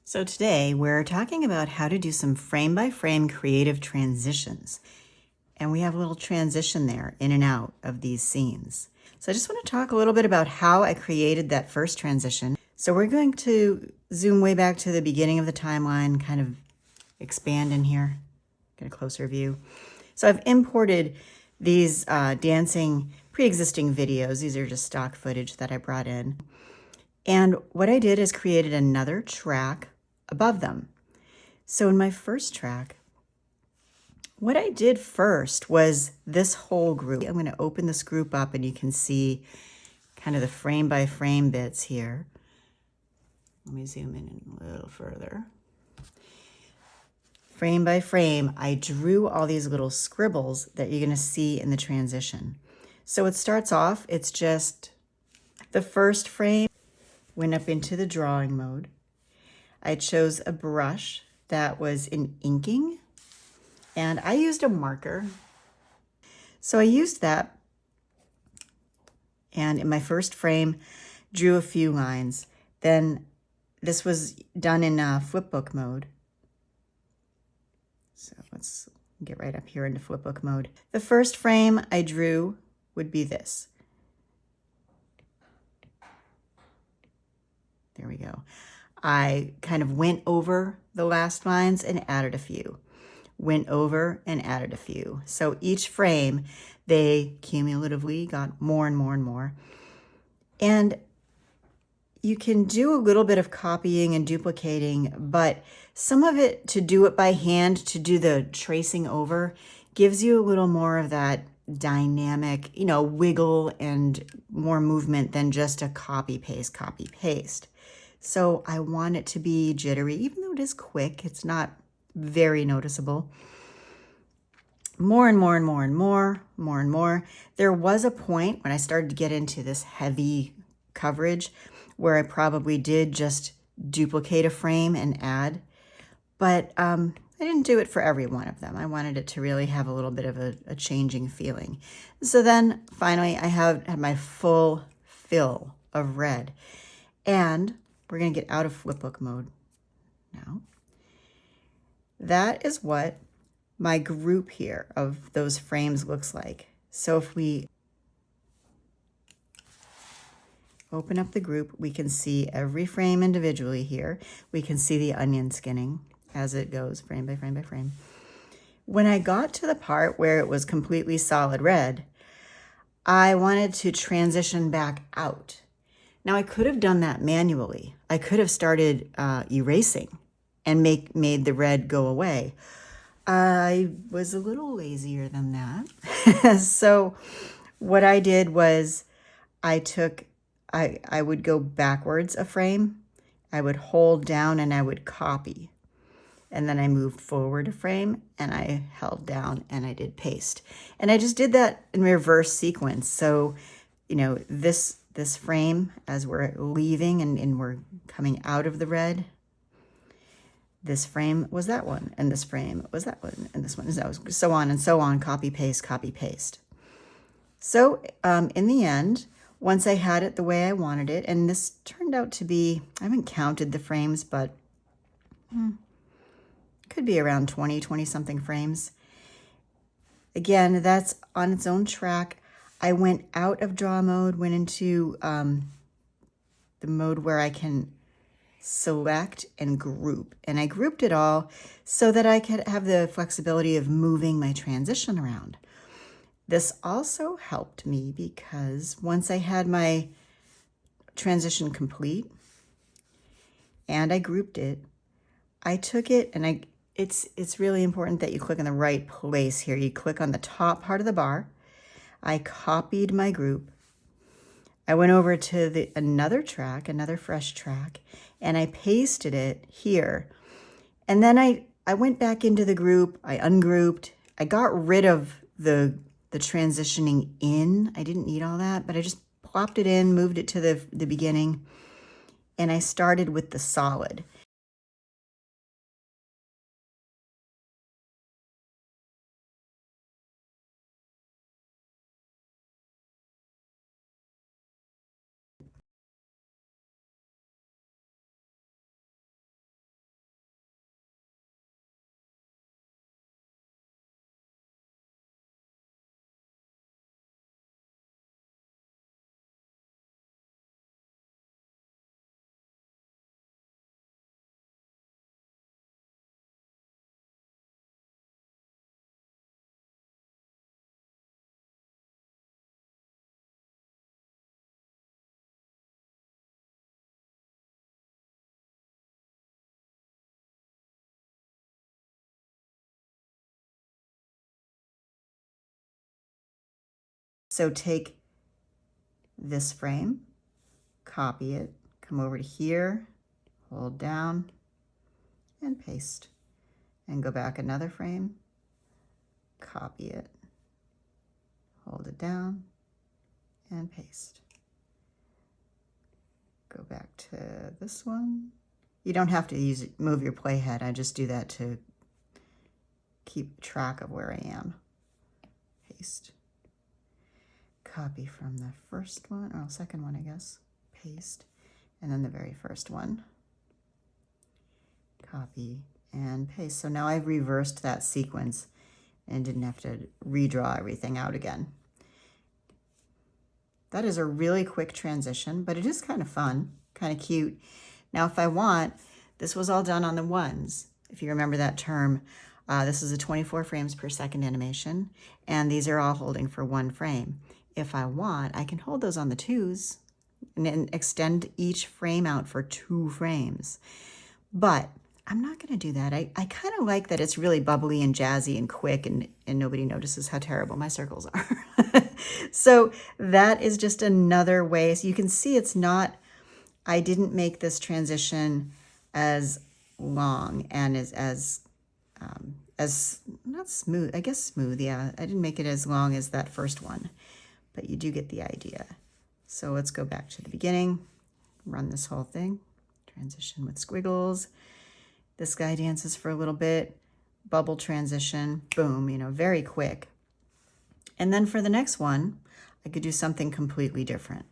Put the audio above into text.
So today we're talking about how to do some frame-by-frame creative transitions. And we have a little transition there in and out of these scenes. So I just want to talk a little bit about how I created that first transition. So we're going to zoom way back to the beginning of the timeline, kind of expand in here, get a closer view. So I've imported these dancing pre-existing videos. These are just stock footage that I brought in. And what I did is created another track above them. So in my first track, what I did first was this whole group. I'm going to open this group up and you can see kind of the frame by frame bits here. Let me zoom in a little further. Frame by frame, I drew all these little scribbles that you're going to see in the transition. So it starts off, it's just the first frame, went up into the drawing mode. I chose a brush that was in inking, and I used a marker. So I used that, and in my first frame, drew a few lines. Then this was done in flipbook mode. So let's get right up here into flipbook mode. The first frame I drew would be this. There we go. I kind of went over the last lines and added a few. Went over and added a few. So each frame, they cumulatively got more and more and more. And you can do a little bit of copying and duplicating, but some of it, to do it by hand, to do the tracing over, gives you a little more of that dynamic, wiggle and more movement than just a copy, paste. So I want it to be jittery, even though it is quick. It's not very noticeable. More and more and more and more and more. There was a point when I started to get into this heavy coverage where I probably did just duplicate a frame and add, but I didn't do it for every one of them. I wanted it to really have a little bit of a changing feeling. So then finally I had my full fill of red, and we're going to get out of flipbook mode now. That is what my group here of those frames looks like. So if we open up the group, we can see every frame individually here. We can see the onion skinning as it goes frame by frame by frame. When I got to the part where it was completely solid red, I wanted to transition back out. Now I could have done that manually. I could have started erasing and made the red go away. I was a little lazier than that. So what I did was I would go backwards a frame, I would hold down and I would copy. And then I moved forward a frame and I held down and I did paste. And I just did that in reverse sequence. So, this frame, as we're leaving and we're coming out of the red, this frame was that one, and this frame was that one, and this one is that one, so on and so on, copy, paste, copy, paste. So in the end, once I had it the way I wanted it, and this turned out to be, I haven't counted the frames, but could be around 20 something frames. Again, that's on its own track. I went out of draw mode, went into the mode where I can select and group. And I grouped it all so that I could have the flexibility of moving my transition around. This also helped me because once I had my transition complete and I grouped it, I took it and it's really important that you click in the right place here. You click on the top part of the bar. I copied my group. I went over to another track, another fresh track, and I pasted it here. And then I went back into the group, I ungrouped, I got rid of the transitioning in. I didn't need all that, but I just plopped it in, moved it to the beginning, and I started with the solid. So take this frame, copy it, come over to here, hold down, and paste. And go back another frame, copy it, hold it down, and paste. Go back to this one. You don't have to move your playhead. I just do that to keep track of where I am. Paste. Copy from the first one, or second one, I guess. Paste. And then the very first one. Copy and paste. So now I've reversed that sequence and didn't have to redraw everything out again. That is a really quick transition, but it is kind of fun, kind of cute. Now, if I want, this was all done on the ones. If you remember that term, this is a 24 frames per second animation, and these are all holding for 1 frame. If I want, I can hold those on the 2s and then extend each frame out for 2 frames. But I'm not going to do that. I kind of like that it's really bubbly and jazzy and quick, and nobody notices how terrible my circles are. So that is just another way. So you can see it's not, I didn't make this transition as long and as not smooth, I guess smooth, yeah. I didn't make it as long as that first one, but you do get the idea. So let's go back to the beginning, run this whole thing, transition with squiggles. This guy dances for a little bit, bubble transition, boom, you know, very quick. And then for the next one, I could do something completely different.